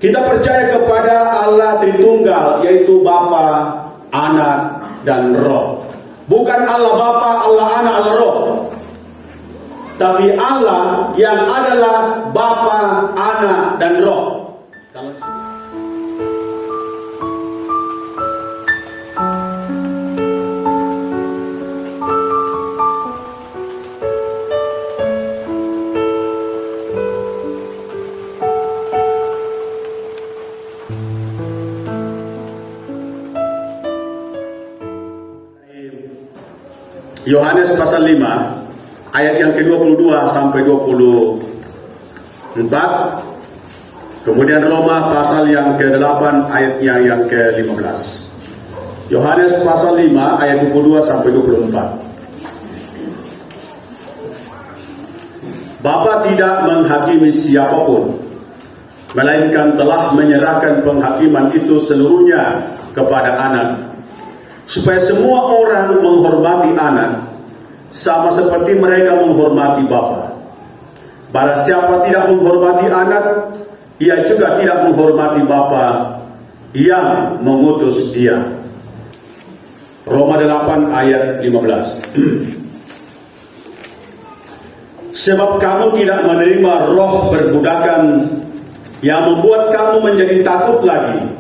Kita percaya kepada Allah Tritunggal, yaitu Bapa, Anak, dan Roh. Bukan Allah Bapa, Allah Anak, Allah Roh, tapi Allah yang adalah Bapa, Anak, dan Roh. Yohanes pasal 5 ayat yang ke-22 sampai 24. Kemudian Roma pasal yang ke-8 ayatnya yang ke-15. Yohanes pasal 5 ayat 22 sampai 24. Bapa tidak menghakimi siapapun, melainkan telah menyerahkan penghakiman itu seluruhnya kepada Anak, supaya semua orang menghormati Anak sama seperti mereka menghormati Bapa. Barang siapa tidak menghormati Anak, ia juga tidak menghormati Bapa yang mengutus dia. Roma 8 ayat 15. Sebab kamu tidak menerima roh perbudakan yang membuat kamu menjadi takut lagi,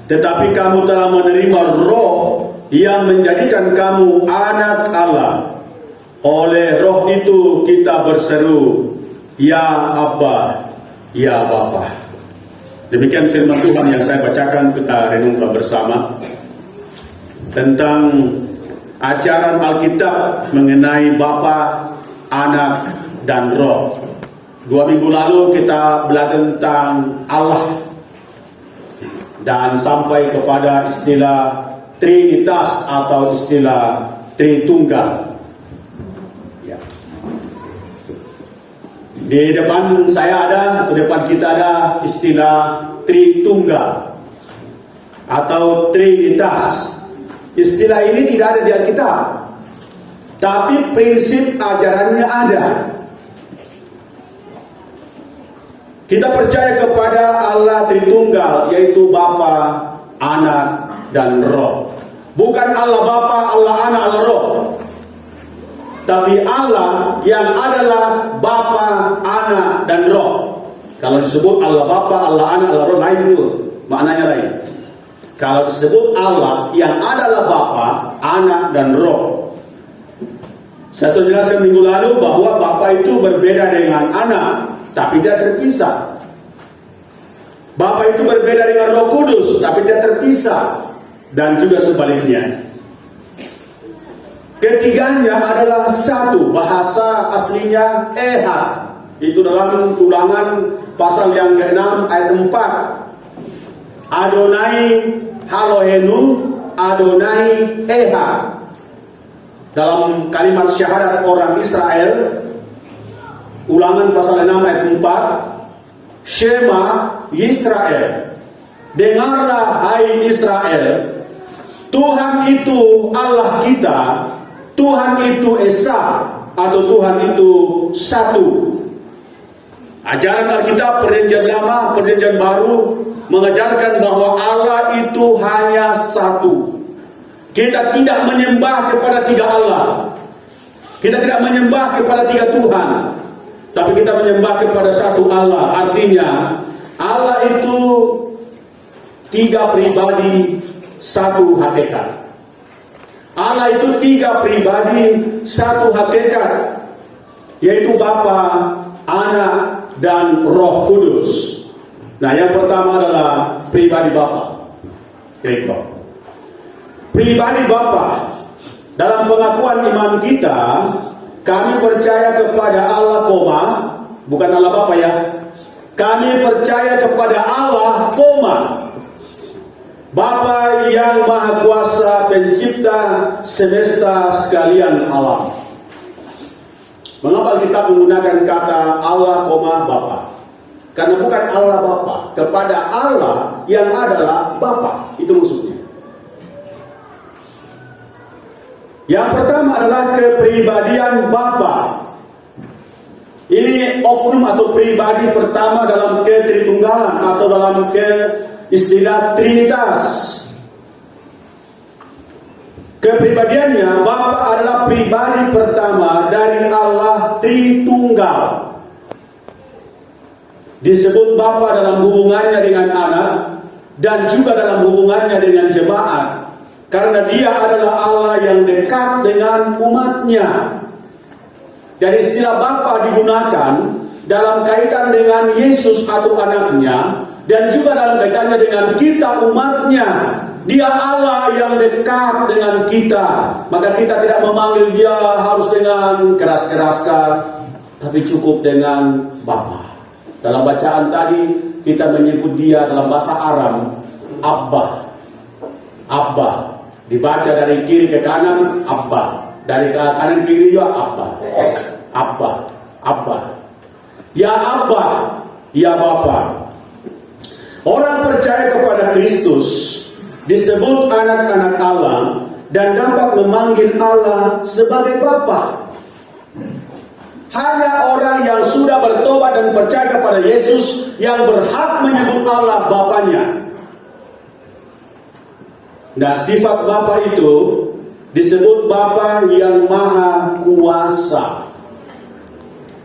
tetapi kamu telah menerima roh yang menjadikan kamu anak Allah. Oleh roh itu kita berseru, Ya Abba, Ya Bapa. Demikian firman Tuhan yang saya bacakan, kita renungkan bersama tentang ajaran Alkitab mengenai Bapa, Anak, dan Roh. 2 minggu lalu kita belajar tentang Allah dan sampai kepada istilah Trinitas atau istilah Tritunggal. Ya. Di depan saya ada, atau depan kita ada istilah Tritunggal atau Trinitas. Istilah ini tidak ada di Alkitab, tapi prinsip ajarannya ada. Kita percaya kepada Allah Tritunggal, yaitu Bapa, Anak, dan Roh. Bukan Allah Bapa, Allah Anak, Allah Roh, tapi Allah yang adalah Bapa, Anak, dan Roh. Kalau disebut Allah Bapa, Allah Anak, Allah Roh, lain itu, maknanya lain. Kalau disebut Allah yang adalah Bapa, Anak, dan Roh, saya sudah jelaskan minggu lalu bahwa Bapa itu berbeda dengan Anak, tapi dia terpisah. Bapa itu berbeda dengan Roh Kudus, tapi dia terpisah. Dan juga sebaliknya. Ketiganya adalah satu. Bahasa aslinya Ehad. Itu dalam Ulangan pasal yang ke-6 ayat 4. Adonai Haloheinu, Adonai Ehad. Dalam kalimat syahadat orang Israel, Ulangan pasal 6 ayat 4, Shema Yisrael, dengarlah hai Israel, Tuhan itu Allah kita, Tuhan itu Esa, atau Tuhan itu satu. Ajaran Alkitab Perjanjian Lama, Perjanjian Baru mengajarkan bahwa Allah itu hanya satu. Kita tidak menyembah kepada tiga Allah, kita tidak menyembah kepada tiga Tuhan, tapi kita menyembah kepada satu Allah. Artinya Allah itu tiga pribadi, satu hakikat. Allah itu tiga pribadi, satu hakikat, yaitu Bapa, Anak, dan Roh Kudus. Nah, yang pertama adalah pribadi Bapa. Pribadi Bapa. Dalam pengakuan iman kita, kami percaya kepada Allah, bukan Allah Bapa ya. Kami percaya kepada Allah, Bapa yang Maha Kuasa, pencipta semesta sekalian alam. Mengapa kita menggunakan kata Allah, Bapa? Karena bukan Allah Bapa, kepada Allah yang adalah Bapa. Itu maksudnya. Yang pertama adalah kepribadian Bapa. Ini oknum atau pribadi pertama dalam ketritunggalan. ketigalan atau dalam istilah Trinitas. Kepribadiannya, Bapa adalah pribadi pertama dari Allah Tritunggal. Disebut Bapa dalam hubungannya dengan anak dan juga dalam hubungannya dengan jemaat, karena dia adalah Allah yang dekat dengan umatnya. Dan istilah Bapa digunakan dalam kaitan dengan Yesus atau anaknya, dan juga dalam kaitannya dengan kita umatnya. Dia Allah yang dekat dengan kita, maka kita tidak memanggil dia harus dengan keras-keraskan, tapi cukup dengan Bapa. Dalam bacaan tadi kita menyebut dia dalam bahasa Aram Abba. Abba dibaca dari kiri ke kanan, Abba. Dari kanan ke kiri juga Abba. Abba, Abba. Ya Abba, ya Bapa. Orang percaya kepada Kristus disebut anak-anak Allah dan dapat memanggil Allah sebagai Bapa. Hanya orang yang sudah bertobat dan percaya kepada Yesus yang berhak menyebut Allah Bapanya. Nah, sifat Bapa itu disebut Bapa yang Maha Kuasa.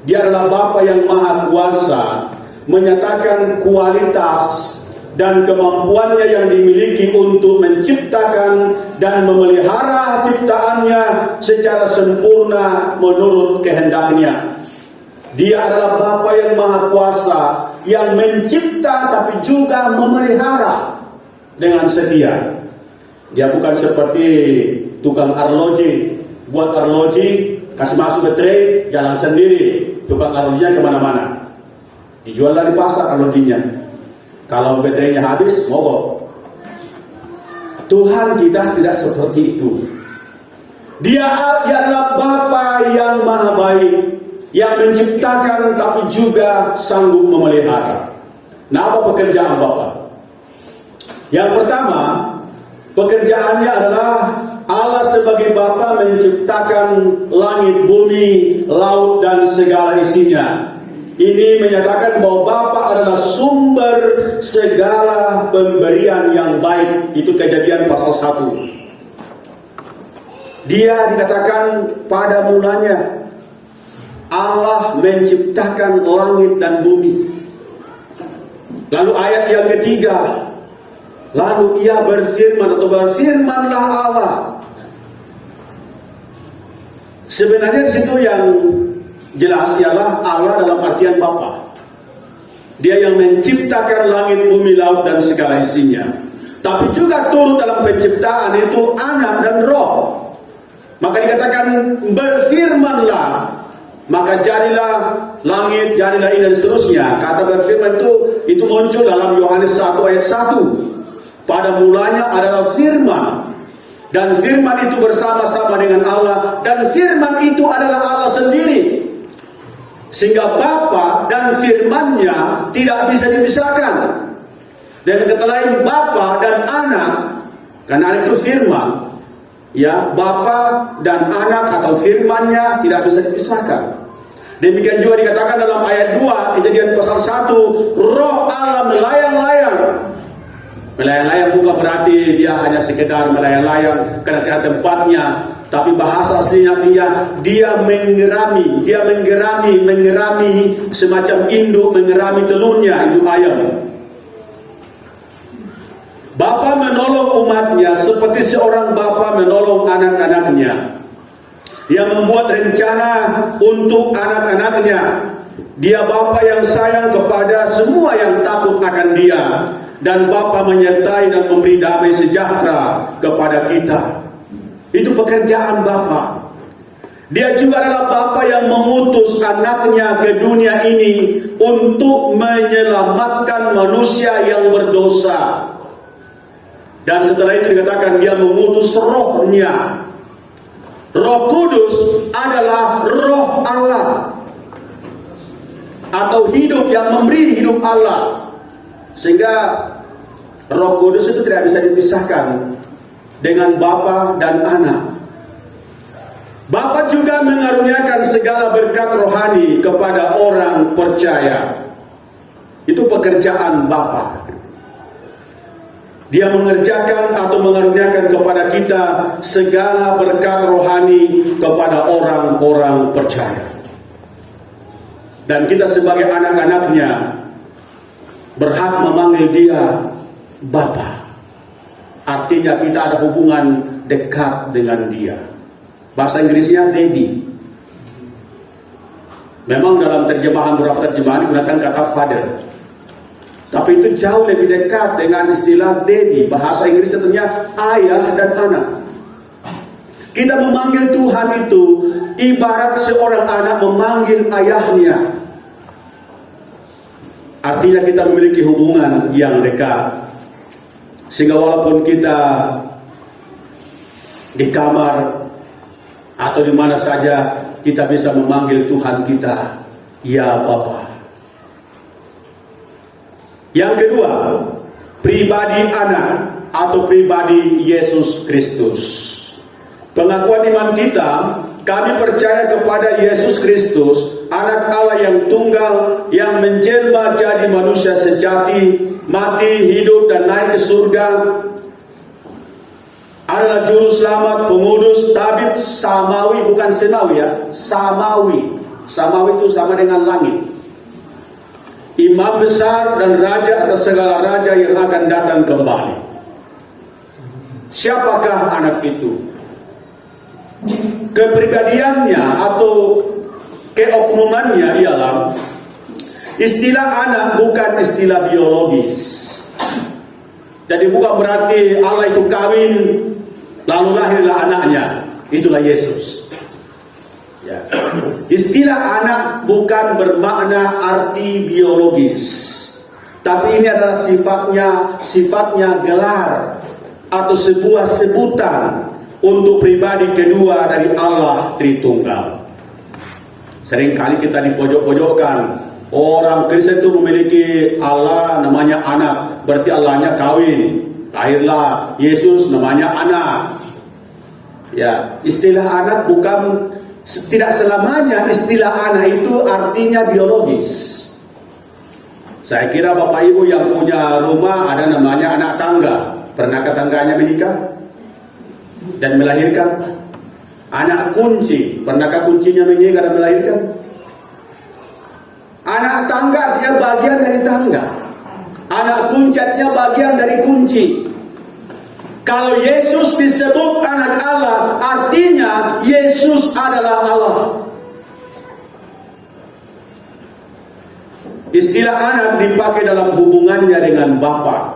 Dia adalah Bapa yang Maha Kuasa, menyatakan kualitas dan kemampuannya yang dimiliki untuk menciptakan dan memelihara ciptaannya secara sempurna menurut kehendaknya. Dia adalah Bapa yang Maha Kuasa yang mencipta tapi juga memelihara dengan setia. Dia bukan seperti tukang arloji, buat arloji, kasih masuk ke tray, jalan sendiri. Tukang arlojinya kemana-mana, dijual dari pasar arlojinya. Kalau baterainya habis, mogok. Tuhan kita tidak seperti itu. Dia adalah Bapa yang Maha Baik, yang menciptakan tapi juga sanggup memelihara. Nah, apa pekerjaan Bapa? Yang pertama, pekerjaannya adalah Allah sebagai Bapa menciptakan langit, bumi, laut, dan segala isinya. Ini menyatakan bahwa Bapa adalah sumber segala pemberian yang baik. Itu Kejadian pasal 1. Dia dikatakan pada mulanya Allah menciptakan langit dan bumi. Lalu ayat yang ketiga, lalu ia berfirman atau berfirmanlah Allah. Sebenarnya di situ yang jelas ialah Allah dalam artian Bapa. Dia yang menciptakan langit, bumi, laut, dan segala isinya. Tapi juga turut dalam penciptaan itu Anak dan Roh. Maka dikatakan berfirmanlah, maka jadilah langit, jadilah ini, dan seterusnya. Kata berfirman itu muncul dalam Yohanes 1 ayat 1. Pada mulanya adalah firman, dan firman itu bersama-sama dengan Allah, dan firman itu adalah Allah sendiri. Sehingga Bapa dan firman-Nya tidak bisa dipisahkan. Dengan kata lain, Bapa dan Anak, karena anak itu firman, ya, Bapa dan Anak atau firman-Nya tidak bisa dipisahkan. Demikian juga dikatakan dalam ayat 2 Kejadian pasal 1, Roh Allah melayang-layang. Melayang-layang bukan berarti dia hanya sekedar melayang-layang karena tidak tempatnya, tapi bahasa aslinya dia mengerami, mengerami semacam induk mengerami telurnya, induk ayam. Bapa menolong umatnya seperti seorang bapa menolong anak-anaknya. Dia membuat rencana untuk anak-anaknya. Dia Bapa yang sayang kepada semua yang takut akan Dia, dan Bapa menyertai dan memberi damai sejahtera kepada kita. Itu pekerjaan Bapa. Dia juga adalah Bapa yang mengutus anaknya ke dunia ini untuk menyelamatkan manusia yang berdosa. Dan setelah itu dikatakan dia mengutus Roh-Nya. Roh Kudus adalah Roh Allah, atau hidup yang memberi hidup Allah. Sehingga Roh Kudus itu tidak bisa dipisahkan dengan Bapa dan Anak. Bapa juga mengaruniakan segala berkat rohani kepada orang percaya. Itu pekerjaan Bapa. Dia mengerjakan atau mengaruniakan kepada kita segala berkat rohani kepada orang-orang percaya. Dan kita sebagai anak-anaknya berhak memanggil dia Bapa. Artinya kita ada hubungan dekat dengan dia. Bahasa Inggrisnya Daddy. Memang dalam terjemahan beberapa terjemahan digunakan kata Father. Tapi itu jauh lebih dekat dengan istilah Daddy. Bahasa Inggris tentunya ayah dan anak. Kita memanggil Tuhan itu ibarat seorang anak memanggil ayahnya. Artinya kita memiliki hubungan yang dekat. Sehingga walaupun kita di kamar atau di mana saja, kita bisa memanggil Tuhan kita, ya Bapa. Yang kedua, pribadi anak atau pribadi Yesus Kristus. Pengakuan iman kita, kami percaya kepada Yesus Kristus, anak Allah yang tunggal, yang menjelma jadi manusia sejati, mati, hidup, dan naik ke surga, adalah juru selamat, pengudus, tabib samawi, bukan semawi ya, samawi. Samawi itu sama dengan langit. Imam besar dan raja atas segala raja yang akan datang kembali. Siapakah anak itu? Kepribadiannya atau keoknumannya ialah istilah anak bukan istilah biologis. Jadi bukan berarti Allah itu kawin lalu lahirlah anaknya. Itulah Yesus. Ya. Istilah anak bukan bermakna arti biologis, tapi ini adalah sifatnya gelar atau sebuah sebutan untuk pribadi kedua dari Allah Tritunggal. Seringkali kita dipojok-pojokkan, orang Kristen itu memiliki Allah namanya anak, berarti Allahnya kawin, lahirlah Yesus namanya anak. Ya, istilah anak bukan, tidak selamanya istilah anak itu artinya biologis. Saya kira Bapak Ibu yang punya rumah ada namanya anak tangga. Pernahkah tangganya menikah dan melahirkan? Anak kunci, pernahkah kuncinya menikah dan melahirkan? Anak tangga dia bagian dari tangga. Anak kuncatnya bagian dari kunci. Kalau Yesus disebut anak Allah, artinya Yesus adalah Allah. Istilah anak dipakai dalam hubungannya dengan Bapa.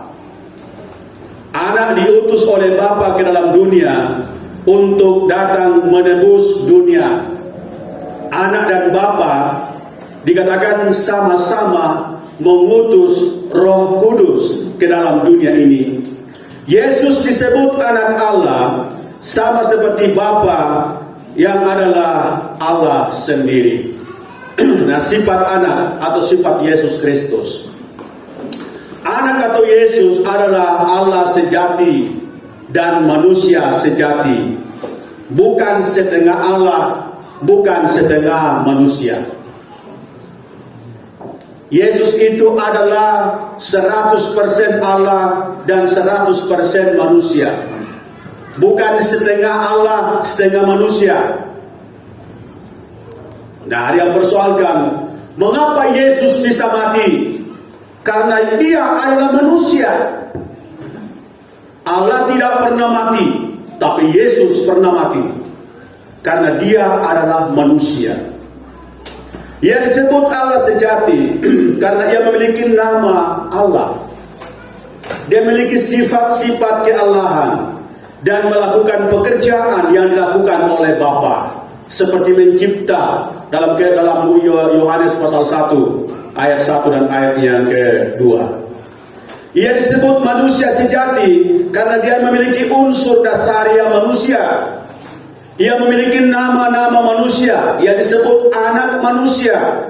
Anak diutus oleh Bapa ke dalam dunia untuk datang menebus dunia. Anak dan Bapa dikatakan sama-sama mengutus Roh Kudus ke dalam dunia ini. Yesus disebut anak Allah sama seperti Bapa yang adalah Allah sendiri. Nah, sifat anak atau sifat Yesus Kristus. Anak atau Yesus adalah Allah sejati dan manusia sejati. Bukan setengah Allah, bukan setengah manusia. Yesus itu adalah 100% Allah dan 100% manusia. Bukan setengah Allah, setengah manusia. Nah, ada yang persoalkan, mengapa Yesus bisa mati? Karena dia adalah manusia. Allah tidak pernah mati, tapi Yesus pernah mati. Karena dia adalah manusia. Ia disebut Allah sejati karena ia memiliki nama Allah. Dia memiliki sifat-sifat keallahan dan melakukan pekerjaan yang dilakukan oleh Bapa, seperti mencipta dalam Yohanes pasal 1 ayat 1 dan ayat yang kedua. Ia disebut manusia sejati karena dia memiliki unsur dasariah manusia. Ia memiliki nama-nama manusia. Ia disebut anak manusia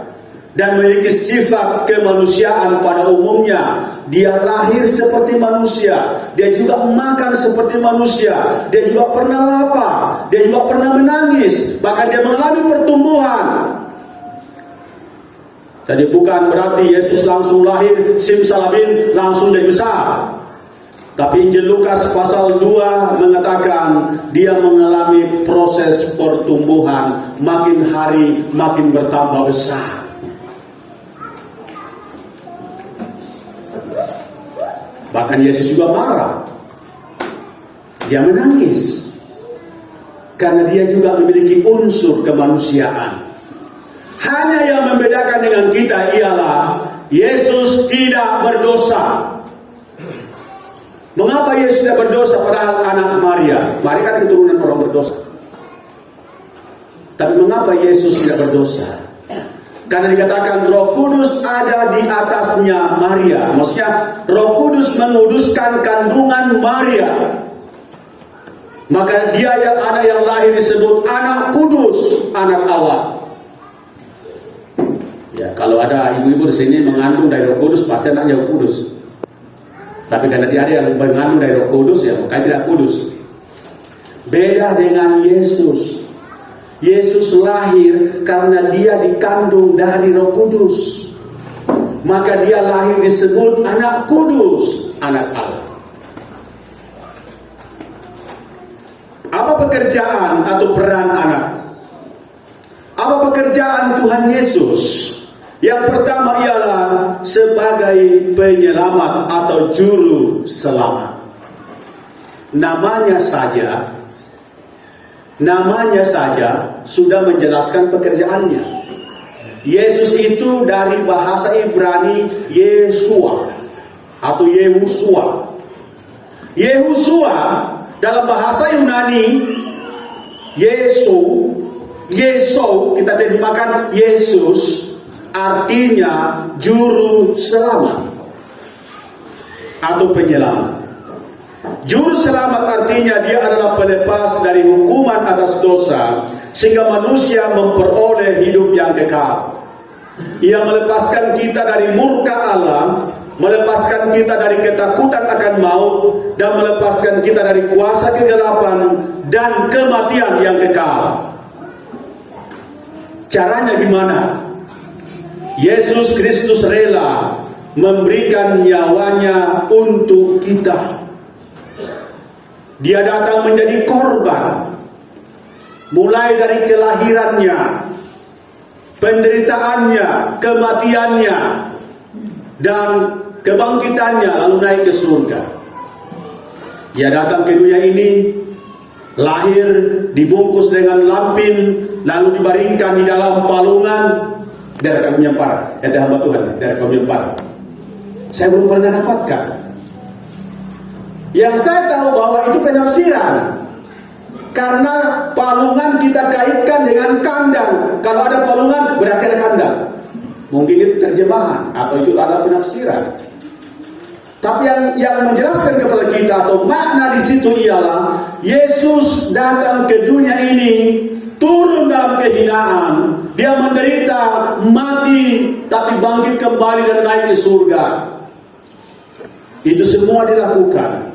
dan memiliki sifat kemanusiaan pada umumnya. Dia lahir seperti manusia. Dia juga makan seperti manusia. Dia juga pernah lapar. Dia juga pernah menangis. Bahkan dia mengalami pertumbuhan. Jadi bukan berarti Yesus langsung lahir simsalabim langsung jadi besar. Tapi Injil Lukas pasal 2 mengatakan dia mengalami proses pertumbuhan, makin hari makin bertambah besar. Bahkan Yesus juga marah. Dia menangis. Karena dia juga memiliki unsur kemanusiaan. Hanya yang membedakan dengan kita ialah Yesus tidak berdosa. Mengapa Yesus tidak berdosa padahal anak Maria? Maria kan keturunan orang berdosa. Tapi mengapa Yesus tidak berdosa? Karena dikatakan Roh Kudus ada di atasnya Maria. Maksudnya Roh Kudus menguduskan kandungan Maria. Maka dia yang anak yang lahir disebut anak kudus, anak Allah. Ya, kalau ada ibu-ibu di sini mengandung dari Roh Kudus, pasti anaknya Roh Kudus. Tapi karena tidak ada yang mengandung dari Roh Kudus, ya makanya tidak kudus. Beda dengan Yesus. Yesus lahir karena dia dikandung dari Roh Kudus. Maka dia lahir disebut anak kudus, anak Allah. Apa pekerjaan atau peran anak? Apa pekerjaan Tuhan Yesus? Yang pertama ialah sebagai penyelamat atau juru selamat. Namanya saja sudah menjelaskan pekerjaannya. Yesus itu dari bahasa Ibrani Yeshua atau Yehusua. Yehusua dalam bahasa Yunani Yesu kita terjemahkan Yesus, artinya juru selamat atau penyelamat. Juru selamat artinya dia adalah pelepas dari hukuman atas dosa sehingga manusia memperoleh hidup yang kekal. Ia melepaskan kita dari murka Allah, melepaskan kita dari ketakutan akan maut, dan melepaskan kita dari kuasa kegelapan dan kematian yang kekal. Caranya gimana? Yesus Kristus rela memberikan nyawanya untuk kita. Dia datang menjadi korban, mulai dari kelahirannya, penderitaannya, kematiannya, dan kebangkitannya, lalu naik ke surga. Dia datang ke dunia ini, lahir, dibungkus dengan lampin, lalu dibaringkan di dalam palungan. Daerah kami yang parah, hamba Tuhan, daerah kami yang parah. Saya belum pernah dapatkan. Yang saya tahu bahwa itu penafsiran. Karena palungan kita kaitkan dengan kandang. Kalau ada palungan berarti ada kandang. Mungkin itu terjemahan atau itu adalah penafsiran. Tapi yang menjelaskan kepada kita atau makna di situ ialah Yesus datang ke dunia ini, turun dalam kehinaan, dia menderita, mati, tapi bangkit kembali dan naik ke surga. Itu semua dilakukan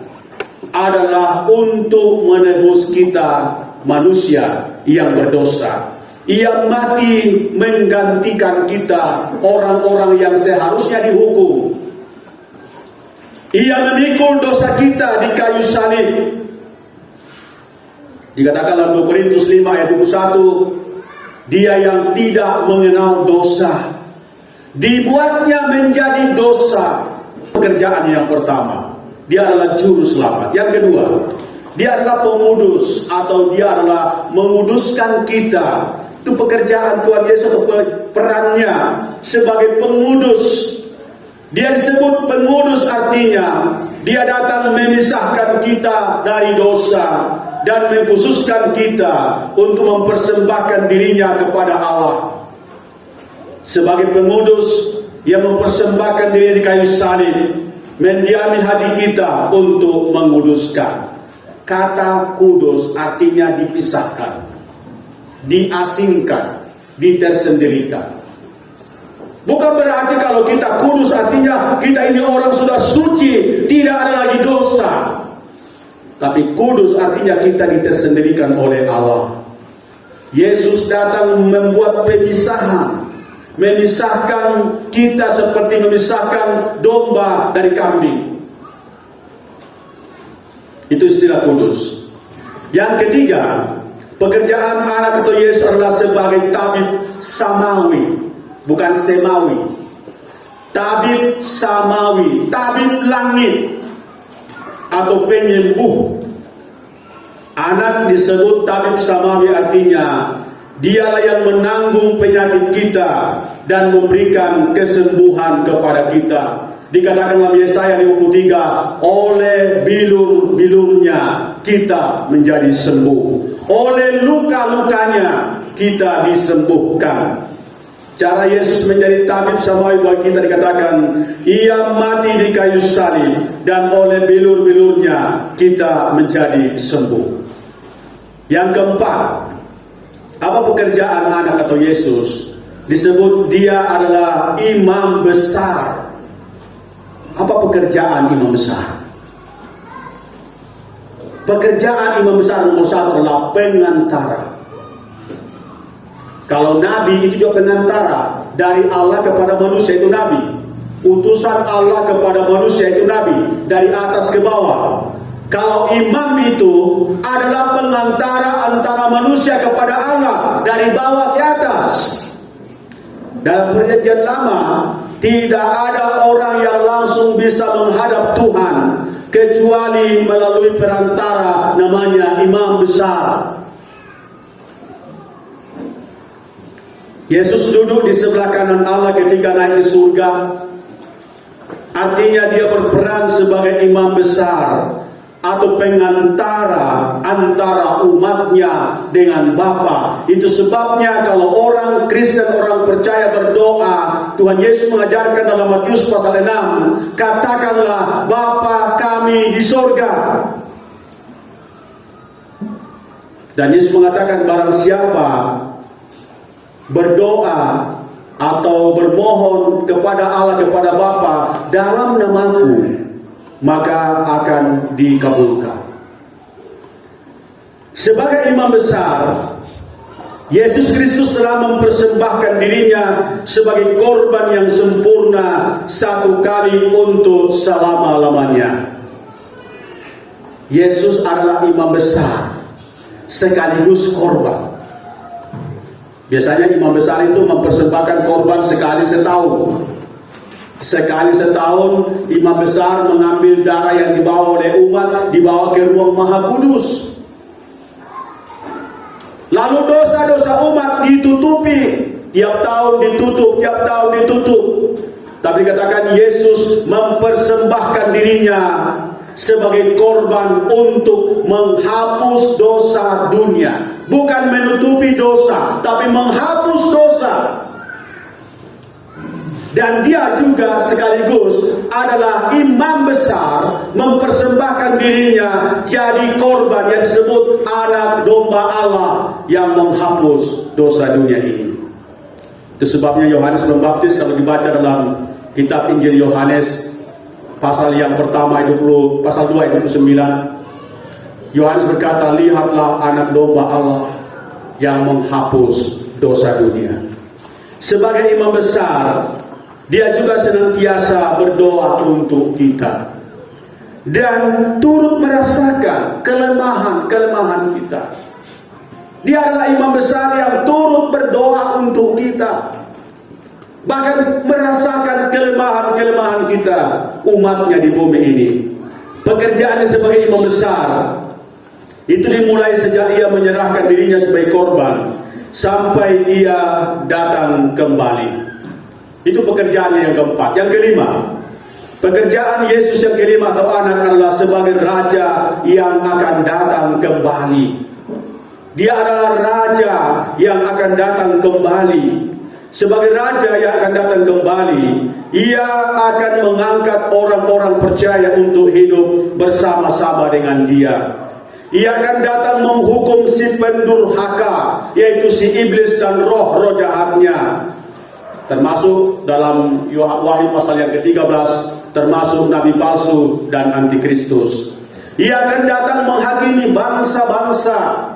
adalah untuk menebus kita manusia yang berdosa. Ia mati menggantikan kita, orang-orang yang seharusnya dihukum. Ia memikul dosa kita di kayu salib. Dikatakan dalam 2 Korintus 5 ayat 21, dia yang tidak mengenal dosa dibuatnya menjadi dosa. Pekerjaan yang pertama, dia adalah juru selamat. Yang kedua, dia adalah pengudus atau dia adalah menguduskan kita. Itu pekerjaan Tuhan Yesus atau perannya sebagai pengudus. Dia disebut pengudus artinya dia datang memisahkan kita dari dosa dan mengkhususkan kita untuk mempersembahkan dirinya kepada Allah. Sebagai pengudus, dia mempersembahkan dirinya di kayu salib, mendiami hati kita untuk menguduskan. Kata kudus artinya dipisahkan, diasingkan, ditersendirikan. Bukan berarti kalau kita kudus artinya kita ini orang sudah suci, tidak ada lagi dosa. Tapi kudus artinya kita ditersendirikan oleh Allah. Yesus datang membuat pemisahan, memisahkan kita seperti memisahkan domba dari kambing. Itu istilah kudus. Yang ketiga, pekerjaan anak atau Yesus adalah sebagai tabib samawi, bukan semawi. Tabib samawi, tabib langit atau penyembuh. Anak disebut tabib samawi, artinya dialah yang menanggung penyakit kita dan memberikan kesembuhan kepada kita. Dikatakan dalam Yesaya 53, oleh bilur-bilurnya kita menjadi sembuh, oleh luka-lukanya kita disembuhkan. Cara Yesus menjadi tabib samawi bagi kita dikatakan, ia mati di kayu salib dan oleh bilur-bilurnya kita menjadi sembuh. Yang keempat, apa pekerjaan anak atau Yesus? Disebut dia adalah imam besar. Apa pekerjaan imam besar? Pekerjaan imam besar nomor satu adalah pengantara. Kalau nabi itu juga pengantara dari Allah kepada manusia, itu nabi. Utusan Allah kepada manusia itu nabi, dari atas ke bawah. Kalau imam itu adalah pengantara antara manusia kepada Allah, dari bawah ke atas. Dalam perjanjian lama, tidak ada orang yang langsung bisa menghadap Tuhan kecuali melalui perantara namanya imam besar. Yesus duduk di sebelah kanan Allah ketika naik ke surga. Artinya dia berperan sebagai imam besar atau pengantara antara umatnya dengan Bapa. Itu sebabnya kalau orang Kristen, orang percaya berdoa, Tuhan Yesus mengajarkan dalam Matius pasal 6, katakanlah Bapa kami di sorga. Dan Yesus mengatakan barang siapa berdoa atau bermohon kepada Allah, kepada Bapa dalam namaku, maka akan dikabulkan. Sebagai imam besar, Yesus Kristus telah mempersembahkan dirinya sebagai korban yang sempurna satu kali untuk selama-lamanya. Yesus adalah imam besar sekaligus korban. Biasanya imam besar itu mempersembahkan korban sekali setahun. Sekali setahun imam besar mengambil darah yang dibawa oleh umat, dibawa ke ruang Maha Kudus. Lalu dosa-dosa umat ditutupi, tiap tahun ditutup, tiap tahun ditutup. Tapi katakan Yesus mempersembahkan dirinya sebagai korban untuk menghapus dosa dunia. Bukan menutupi dosa, tapi menghapus dosa. Dan dia juga sekaligus adalah imam besar, mempersembahkan dirinya jadi korban yang disebut anak domba Allah yang menghapus dosa dunia ini. Itu sebabnya Yohanes Pembaptis kalau dibaca dalam kitab Injil Yohanes pasal yang pertama pasal 2 ayat 29, Yohanes berkata, lihatlah anak domba Allah yang menghapus dosa dunia. Sebagai imam besar, dia juga senantiasa berdoa untuk kita dan turut merasakan kelemahan-kelemahan kita. Dia adalah imam besar yang turut berdoa untuk kita, bahkan merasakan kelemahan-kelemahan kita, umatnya di bumi ini. Pekerjaannya sebagai imam besar itu dimulai sejak ia menyerahkan dirinya sebagai korban sampai ia datang kembali. Itu pekerjaannya yang keempat. Yang kelima, pekerjaan Yesus yang kelima atau anak adalah sebagai raja yang akan datang kembali. Dia adalah raja yang akan datang kembali. Sebagai raja yang akan datang kembali, ia akan mengangkat orang-orang percaya untuk hidup bersama-sama dengan dia. Ia akan datang menghukum si pendurhaka, yaitu si iblis dan roh-roh jahatnya. Termasuk dalam Wahyu pasal yang ke-13, termasuk nabi palsu dan antikristus. Ia akan datang menghakimi bangsa-bangsa.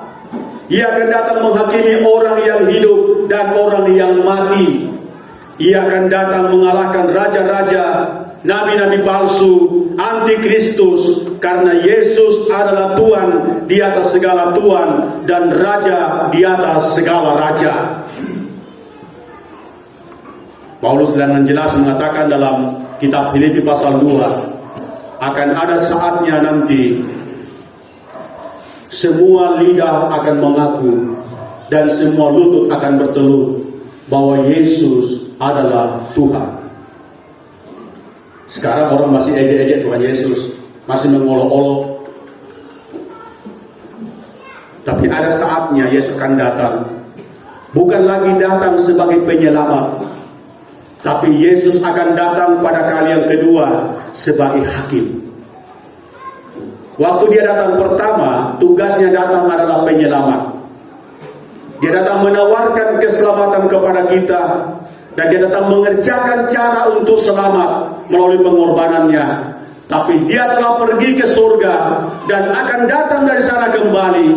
Ia akan datang menghakimi orang yang hidup dan orang yang mati. Ia akan datang mengalahkan raja-raja, nabi-nabi palsu, antikristus, karena Yesus adalah Tuhan di atas segala Tuhan dan Raja di atas segala raja. Paulus dengan jelas mengatakan dalam kitab Filipi pasal 2, akan ada saatnya nanti semua lidah akan mengaku dan semua lutut akan bertelut bahwa Yesus adalah Tuhan. Sekarang orang masih ejek-ejek Tuhan Yesus, masih mengolok-olok. Tapi ada saatnya Yesus akan datang, bukan lagi datang sebagai penyelamat, tapi Yesus akan datang pada kali yang kedua sebagai hakim. Waktu dia datang pertama, tugasnya datang adalah penyelamat. Dia datang menawarkan keselamatan kepada kita, dan dia datang mengerjakan cara untuk selamat melalui pengorbanannya. Tapi dia telah pergi ke surga dan akan datang dari sana kembali,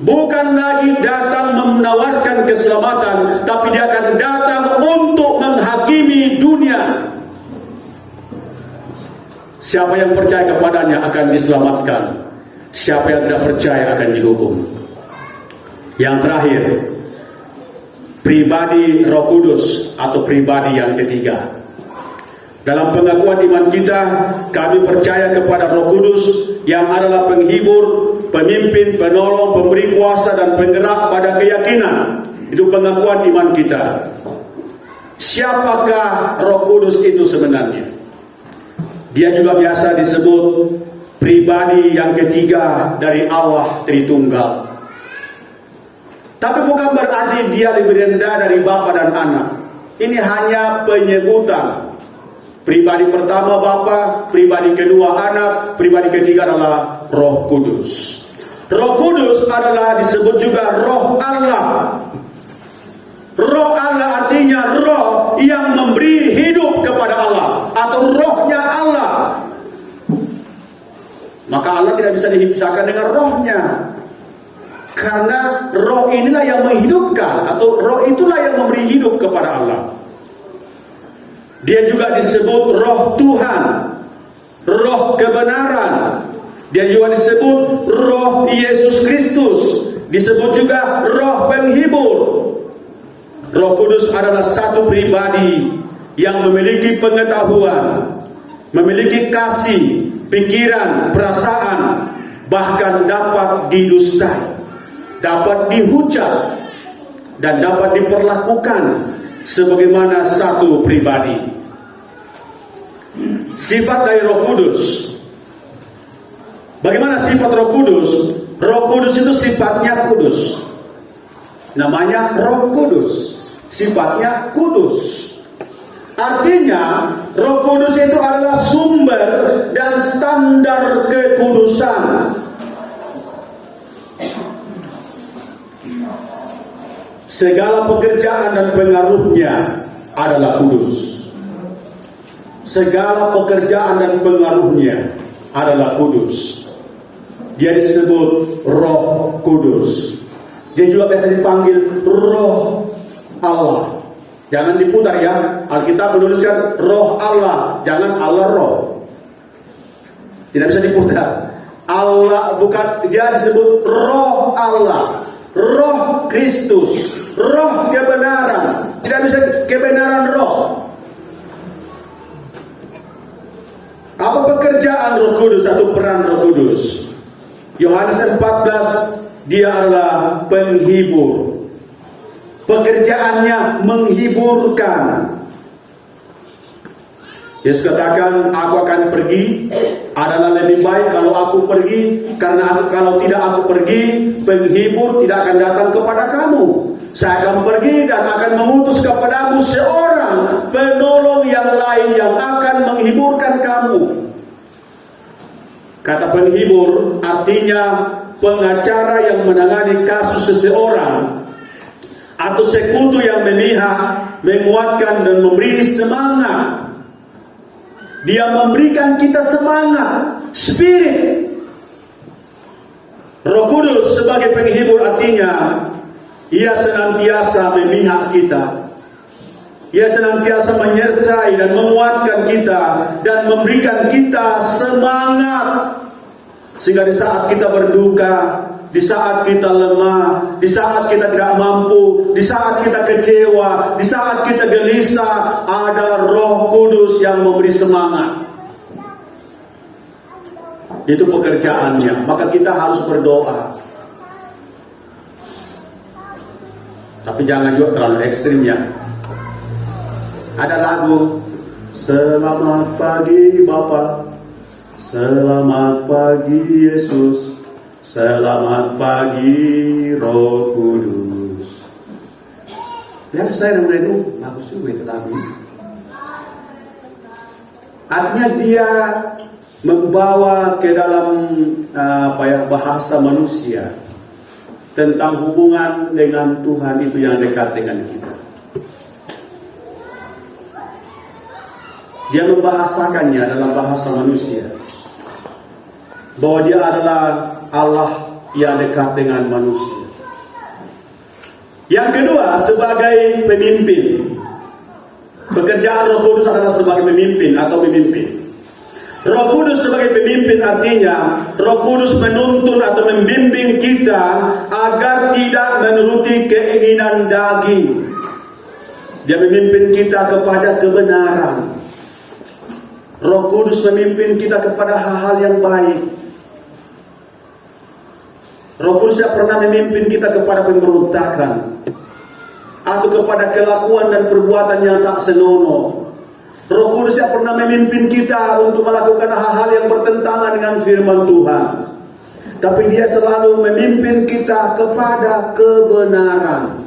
bukan lagi datang menawarkan keselamatan, tapi dia akan datang untuk menghakimi dunia. Siapa yang percaya kepadanya akan diselamatkan, siapa yang tidak percaya akan dihukum. Yang terakhir, pribadi Roh Kudus atau pribadi yang ketiga. Dalam pengakuan iman kita, kami percaya kepada Roh Kudus yang adalah penghibur, pemimpin, penolong, pemberi kuasa dan penggerak pada keyakinan. Itu pengakuan iman kita. Siapakah Roh Kudus itu sebenarnya? Dia juga biasa disebut pribadi yang ketiga dari Allah Tritunggal. Tapi bukan berarti dia lebih rendah dari Bapa dan Anak. Ini hanya penyebutan. Pribadi pertama Bapa, pribadi kedua Anak, pribadi ketiga adalah Roh Kudus. Roh Kudus adalah disebut juga Roh Allah. Roh Allah artinya roh yang memberi hidup kepada Allah, atau rohnya Allah. Maka Allah tidak bisa dipisahkan dengan rohnya, karena roh inilah yang menghidupkan, atau roh itulah yang memberi hidup kepada Allah. Dia juga disebut roh Tuhan, roh kebenaran. Dia juga disebut roh Yesus Kristus, disebut juga roh penghibur. Roh Kudus adalah satu pribadi yang memiliki pengetahuan, memiliki kasih, pikiran, perasaan, bahkan dapat didustai, dapat dihujat, dan dapat diperlakukan sebagaimana satu pribadi. Sifat dari Roh Kudus. Bagaimana sifat Roh Kudus? Roh Kudus itu sifatnya kudus. Namanya Roh Kudus. Sifatnya kudus. Artinya Roh Kudus itu adalah sumber dan standar kekudusan. Segala pekerjaan dan pengaruhnya adalah kudus. Segala pekerjaan dan pengaruhnya adalah kudus. Dia disebut Roh Kudus. Dia juga biasa dipanggil Roh Allah. Jangan diputar ya. Alkitab menuliskan Roh Allah, jangan Allah Roh. Tidak bisa diputar. Allah bukan, dia disebut Roh Allah, Roh Kristus, Roh kebenaran. Tidak bisa kebenaran roh. Apa pekerjaan Roh Kudus atau peran Roh Kudus? Yohanes 14, dia adalah penghibur. Pekerjaannya menghiburkan. Yesus katakan, aku akan pergi, adalah lebih baik kalau aku pergi, karena kalau tidak aku pergi, penghibur tidak akan datang kepada kamu. Saya akan pergi dan akan mengutus kepadamu seorang penolong yang lain yang akan menghiburkan kamu. Kata penghibur artinya pengacara yang menangani kasus seseorang, atau sekutu yang memihak, menguatkan dan memberi semangat. Dia memberikan kita semangat, spirit. Roh Kudus sebagai penghibur artinya ia senantiasa memihak kita. Ia senantiasa menyertai dan menguatkan kita dan memberikan kita semangat, sehingga di saat kita berduka, di saat kita lemah, di saat kita tidak mampu, di saat kita kecewa, di saat kita gelisah, ada Roh Kudus yang memberi semangat. Itu pekerjaannya. Maka kita harus berdoa. Tapi jangan juga terlalu ekstrim ya. Ada lagu, selamat pagi Bapa, selamat pagi Yesus, selamat pagi Roh Kudus. Ya saya merenung, bagus juga itu lagu. Artinya dia membawa ke dalam bahasa manusia tentang hubungan dengan Tuhan itu yang dekat dengan kita. Dia membahasakannya dalam bahasa manusia, bahwa dia adalah Allah yang dekat dengan manusia. Yang kedua, sebagai pemimpin. Pekerjaan Roh Kudus adalah sebagai pemimpin atau memimpin. Roh Kudus sebagai pemimpin artinya Roh Kudus menuntun atau membimbing kita agar tidak menuruti keinginan daging. Dia memimpin kita kepada kebenaran. Roh Kudus memimpin kita kepada hal-hal yang baik. Roh Kudus tidak pernah memimpin kita kepada pemberontakan atau kepada kelakuan dan perbuatan yang tak senonoh. Roh Kudus tidak pernah memimpin kita untuk melakukan hal-hal yang bertentangan dengan firman Tuhan. Tapi dia selalu memimpin kita kepada kebenaran.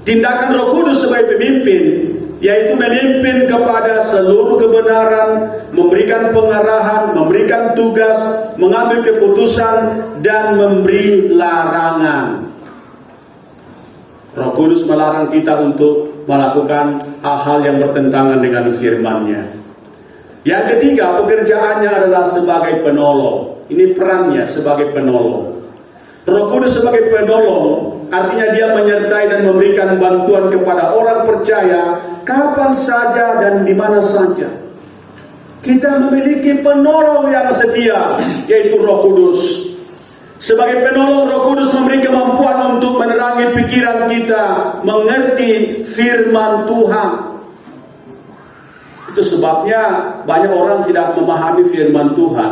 Tindakan Roh Kudus sebagai pemimpin, yaitu memimpin kepada seluruh kebenaran, memberikan pengarahan, memberikan tugas, mengambil keputusan, dan memberi larangan. Roh Kudus melarang kita untuk melakukan hal-hal yang bertentangan dengan firman-Nya. Yang ketiga, pekerjaannya adalah sebagai penolong. Ini perannya sebagai penolong. Roh Kudus sebagai penolong artinya dia menyertai dan memberikan bantuan kepada orang percaya kapan saja dan di mana saja. Kita memiliki penolong yang setia, yaitu Roh Kudus. Sebagai penolong, Roh Kudus memberi kemampuan untuk menerangi pikiran kita, mengerti firman Tuhan. Itu sebabnya banyak orang tidak memahami firman Tuhan,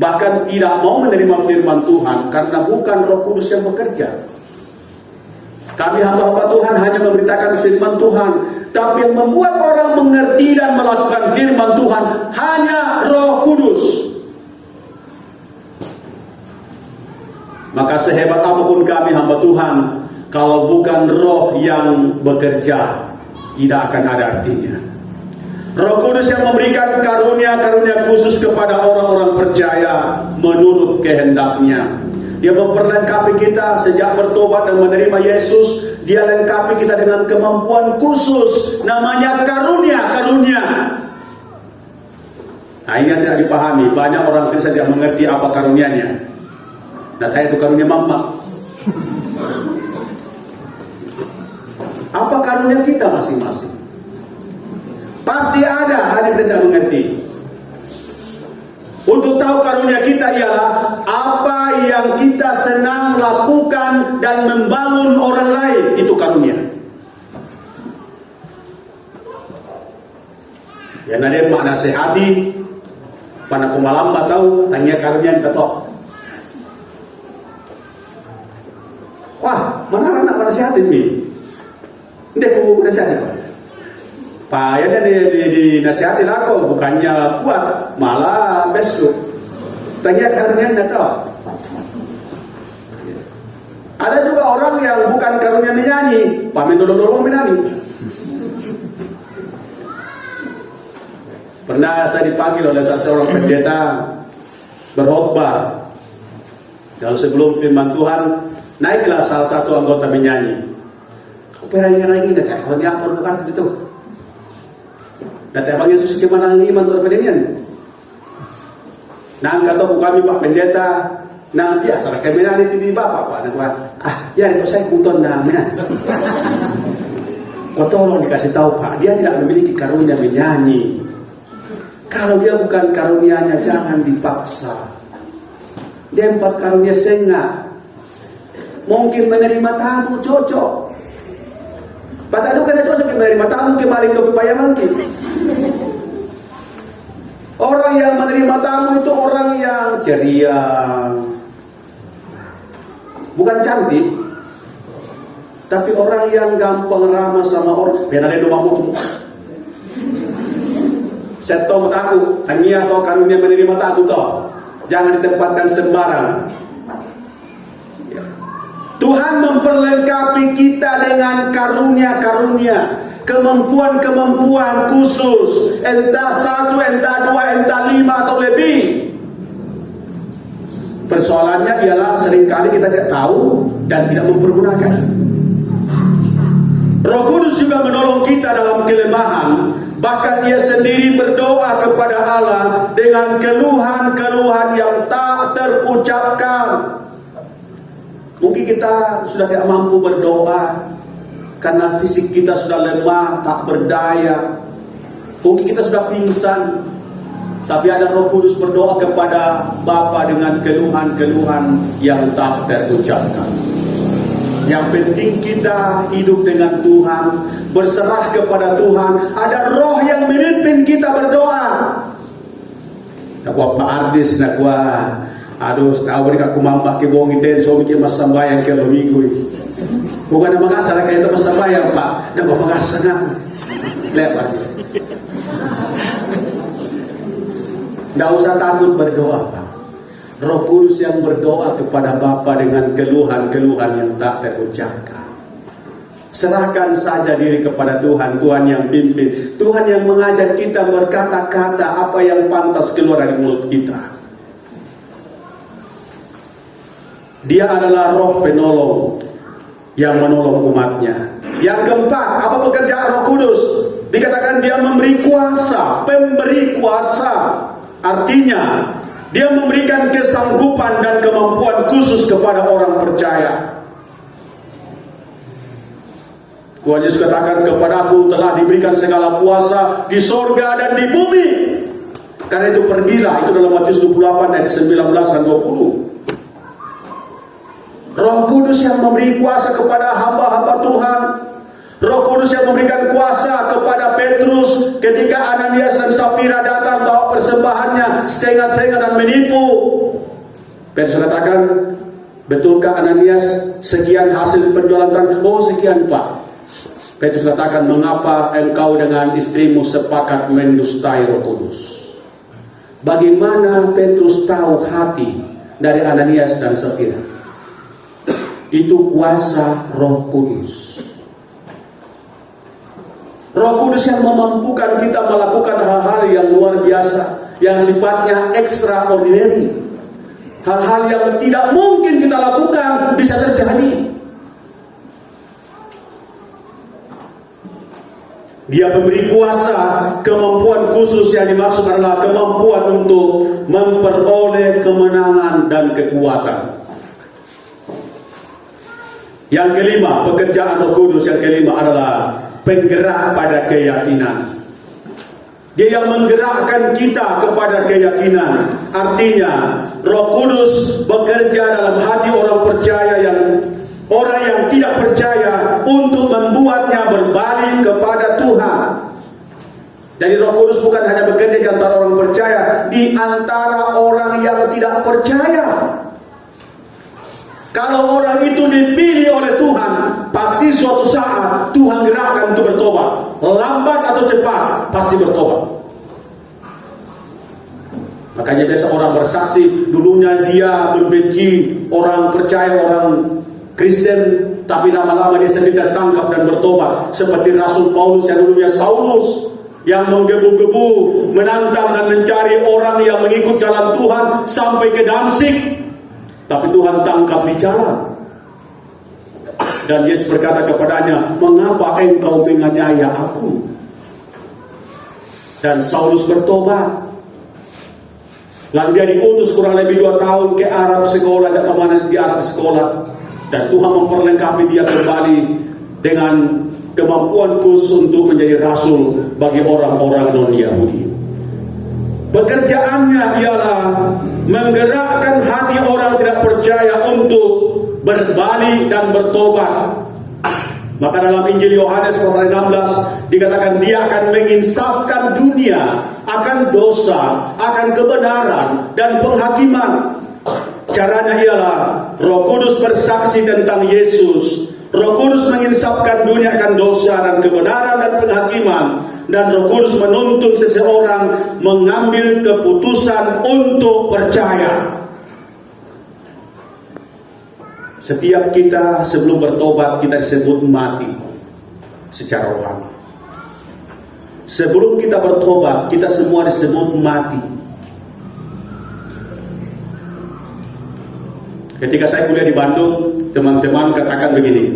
bahkan tidak mau menerima firman Tuhan karena bukan Roh Kudus yang bekerja. Kami hamba-hamba Tuhan hanya memberitakan firman Tuhan, tapi yang membuat orang mengerti dan melakukan firman Tuhan hanya Roh Kudus. Maka sehebat apapun kami hamba Tuhan, kalau bukan Roh yang bekerja, tidak akan ada artinya. Roh Kudus yang memberikan karunia-karunia khusus kepada orang-orang percaya menurut kehendak-Nya. Dia memperlengkapi kita sejak bertobat dan menerima Yesus. Dia lengkapi kita dengan kemampuan khusus, namanya karunia-karunia. Nah, ini yang tidak dipahami. Banyak orang Kristen tidak mengerti apa karunianya. Nah, saya itu karunia mama. Apa karunia kita masing-masing? Pasti ada, hanya kita tidak mengerti. Untuk tahu karunia kita ialah apa yang kita senang lakukan dan membangun orang lain, itu karunia. Ya, nanti mak nasihati, pada pemalamba tahu, tanya karunia kita tahu. Wah, mana anak nasihatin ni? Ini aku nasihatin kau. Payahnya dinasihati lah kau, bukannya kuat, malah besok. Tanya karunia tidak tahu. Ada juga orang yang bukan karunia menyanyi, pamen dolong-dolong menyanyi. Pernah saya dipanggil oleh seorang pendeta berkhotbah. Kalau sebelum firman Tuhan, naiklah salah satu anggota menyanyi. Aku pengen lagi dah kan, kalau dia berbuat itu. Datang bagi Yesus kemana lagi mantul pendenian. Nang kata kami Pak Pendeta, nang biasa kami nanti di bapak Pak, nang ya itu saya buton dah mana. Kau tolong dikasih tahu Pak, dia tidak memiliki karunia menyanyi. Kalau dia bukan karunianya, jangan dipaksa. Dia 4 karunia sengak. Mungkin menerima tamu cocok. Pak Tadu kan cocok menerima tamu kemarin ke pepaya mungkin. Orang yang menerima tamu itu orang yang ceria. Bukan cantik, tapi orang yang gampang ramah sama orang. Biar ada dua mutu. Seto tahu, hanya atau karunia menerima tamu toh. Jangan ditempatkan sembarang. Tuhan memperlengkapi kita dengan karunia-karunia, kemampuan-kemampuan khusus, entah 1, entah 2, entah 5 atau lebih. Persoalannya ialah seringkali kita tidak tahu dan tidak mempergunakan. Roh Kudus juga menolong kita dalam kelemahan. Bahkan Ia sendiri berdoa kepada Allah dengan keluhan-keluhan yang tak terucapkan. Mungkin kita sudah tidak mampu berdoa karena fisik kita sudah lemah, tak berdaya. Mungkin kita sudah pingsan. Tapi ada Roh Kudus berdoa kepada Bapa dengan keluhan-keluhan yang tak terucapkan. Yang penting kita hidup dengan Tuhan, berserah kepada Tuhan. Ada roh yang memimpin kita berdoa. Nakwa Pak Ardis, nakwa aduh, tahu mereka kumambak ke bongi ten so mikir mas sambayang ke minggu. Bukan nama asal kayak itu mas sambayang Pak. Nakwa mengasangan. Lihat Pak Ardis. Tidak usah takut berdoa Pak. Roh Kudus yang berdoa kepada Bapa dengan keluhan-keluhan yang tak terucapkan. Serahkan saja diri kepada Tuhan. Tuhan yang pimpin, Tuhan yang mengajar kita berkata-kata apa yang pantas keluar dari mulut kita. Dia adalah roh penolong yang menolong umatnya. Yang keempat, apa pekerjaan Roh Kudus? Dikatakan dia memberi kuasa, pemberi kuasa. Artinya dia memberikan kesanggupan dan kemampuan khusus kepada orang percaya. Tuhan Yesus katakan, kepadaku telah diberikan segala kuasa di sorga dan di bumi. Karena itu pergilah, itu dalam Matius 28 ayat 19 dan 20. Roh Kudus yang memberi kuasa kepada hamba-hamba Tuhan. Roh Kudus yang memberikan kuasa kepada Petrus ketika Ananias dan Safira datang bawa persembahannya setengah-setengah dan menipu. Petrus katakan, betulkah Ananias sekian hasil penjualan tanah? Oh sekian Pak. Petrus katakan, mengapa engkau dengan istrimu sepakat mendustai Roh Kudus? Bagaimana Petrus tahu hati dari Ananias dan Safira? Itu kuasa Roh Kudus. Roh Kudus yang memampukan kita melakukan hal-hal yang luar biasa, yang sifatnya extraordinary. Hal-hal yang tidak mungkin kita lakukan bisa terjadi. Dia memberi kuasa, kemampuan khusus yang dimaksud adalah kemampuan untuk memperoleh kemenangan dan kekuatan. Yang kelima, pekerjaan Roh Kudus yang kelima adalah penggerak pada keyakinan. Dia yang menggerakkan kita kepada keyakinan. Artinya Roh Kudus bekerja dalam hati orang percaya orang yang tidak percaya untuk membuatnya berbalik kepada Tuhan. Jadi Roh Kudus bukan hanya bekerja di antara orang percaya, di antara orang yang tidak percaya. Kalau orang itu dipilih oleh Tuhan, pasti suatu saat Tuhan gerakkan untuk bertobat. Lambat atau cepat, pasti bertobat. Makanya biasa orang bersaksi, dulunya dia membenci orang percaya, orang Kristen, tapi lama-lama dia sendiri tertangkap dan bertobat. Seperti Rasul Paulus yang dulunya Saulus, yang menggebu-gebu, menantang dan mencari orang yang mengikut jalan Tuhan sampai ke Damsyik. Tapi Tuhan tangkap di jalan. Dan Yesus berkata kepadanya, mengapa engkau menganiaya aku? Dan Saulus bertobat. Lalu dia diutus kurang lebih 2 tahun ke Arab sekolah, dan kemana di Arab sekolah. Dan Tuhan memperlengkapi dia kembali dengan kemampuan khusus untuk menjadi rasul bagi orang-orang non-Yahudi. Pekerjaannya ialah menggerakkan hati orang tidak percaya untuk berbalik dan bertobat. Maka dalam Injil Yohanes pasal 16 dikatakan dia akan menginsafkan dunia akan dosa, akan kebenaran dan penghakiman. Caranya ialah Roh Kudus bersaksi tentang Yesus. Roh Kudus menginsafkan dunia akan dosa dan kebenaran dan penghakiman. Dan Roh Kudus menuntun seseorang mengambil keputusan untuk percaya. Setiap kita sebelum bertobat kita disebut mati secara rohani. Sebelum kita bertobat kita semua disebut mati. Ketika saya kuliah di Bandung, teman-teman katakan begini,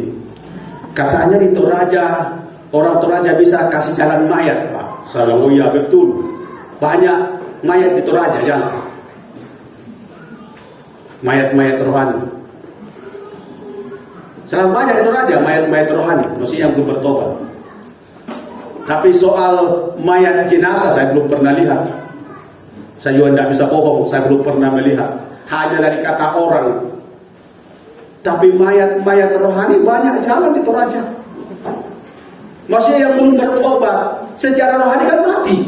katanya di Toraja, orang Toraja bisa kasih jalan mayat, Pak. Saya bilang, oh iya betul, banyak mayat di Toraja jalan, mayat-mayat rohani. Selalu banyak di Toraja mayat-mayat rohani, maksudnya yang belum bertobat. Tapi soal mayat jenazah saya belum pernah lihat. Saya juga tidak bisa bohong, saya belum pernah melihat. Hanya dari kata orang. Tapi mayat-mayat rohani banyak jalan di Toraja. Maksudnya yang belum bertobat secara rohani kan mati.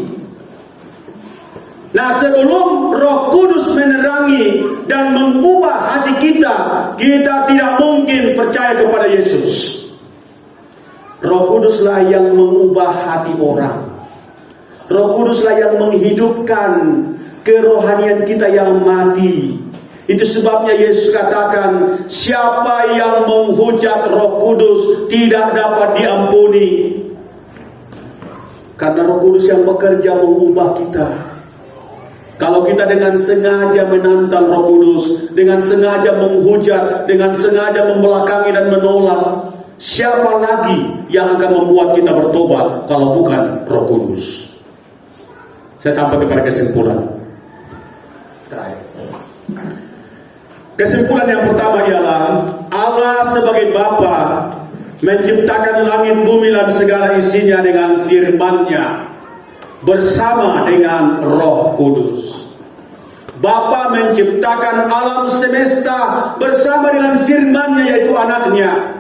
Nah, sebelum Roh Kudus menerangi dan mengubah hati kita, kita tidak mungkin percaya kepada Yesus. Roh Kuduslah yang mengubah hati orang. Roh Kuduslah yang menghidupkan kerohanian kita yang mati. Itu sebabnya Yesus katakan, siapa yang menghujat Roh Kudus tidak dapat diampuni. Karena Roh Kudus yang bekerja mengubah kita. Kalau kita dengan sengaja menantang Roh Kudus, dengan sengaja menghujat, dengan sengaja membelakangi dan menolak, siapa lagi yang akan membuat kita bertobat kalau bukan Roh Kudus? Saya sampai kepada kesimpulan terakhir. Kesimpulan yang pertama ialah Allah sebagai Bapa menciptakan langit bumi dan segala isinya dengan firman-Nya bersama dengan Roh Kudus. Bapa menciptakan alam semesta bersama dengan firman-Nya yaitu anaknya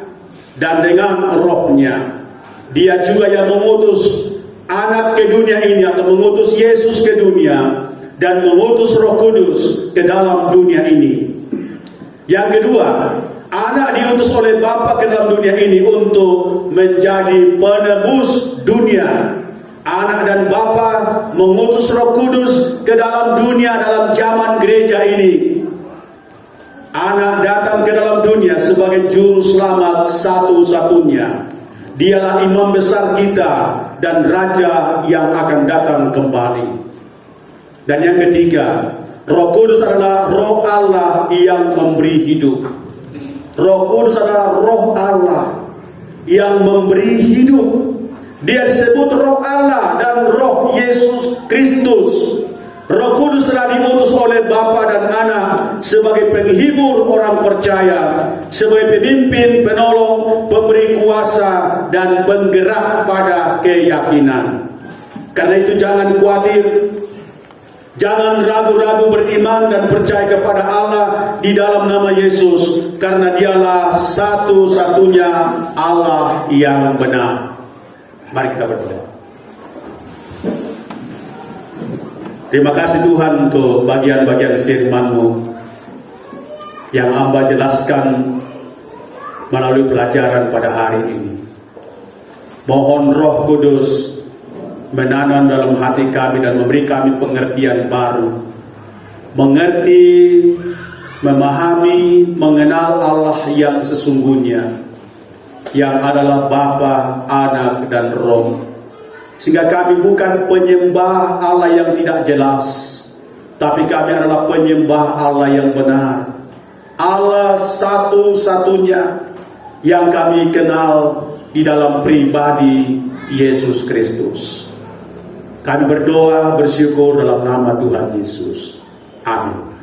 dan dengan Roh-Nya. Dia juga yang mengutus anak ke dunia ini atau mengutus Yesus ke dunia dan mengutus Roh Kudus ke dalam dunia ini. Yang kedua, anak diutus oleh Bapa ke dalam dunia ini untuk menjadi penebus dunia. Anak dan Bapa mengutus Roh Kudus ke dalam dunia dalam zaman gereja ini. Anak datang ke dalam dunia sebagai juru selamat satu-satunya. Dialah imam besar kita dan raja yang akan datang kembali. Dan yang ketiga, Roh Kudus adalah Roh Allah yang memberi hidup. Roh Kudus adalah Roh Allah yang memberi hidup. Dia disebut Roh Allah dan Roh Yesus Kristus. Roh Kudus telah diutus oleh Bapa dan Anak sebagai penghibur orang percaya, sebagai pemimpin, penolong, pemberi kuasa dan penggerak pada keyakinan. Karena itu jangan khawatir, jangan ragu-ragu beriman dan percaya kepada Allah di dalam nama Yesus, karena Dialah satu-satunya Allah yang benar. Mari kita berdoa. Terima kasih Tuhan untuk bagian-bagian firman-Mu yang hamba jelaskan melalui pelajaran pada hari ini. Mohon Roh Kudus menanam dalam hati kami dan memberi kami pengertian baru. Mengerti, memahami, mengenal Allah yang sesungguhnya, yang adalah Bapa, Anak, dan Roh. Sehingga kami bukan penyembah Allah yang tidak jelas, tapi kami adalah penyembah Allah yang benar. Allah satu-satunya yang kami kenal di dalam pribadi Yesus Kristus. Kami berdoa bersyukur dalam nama Tuhan Yesus. Amin.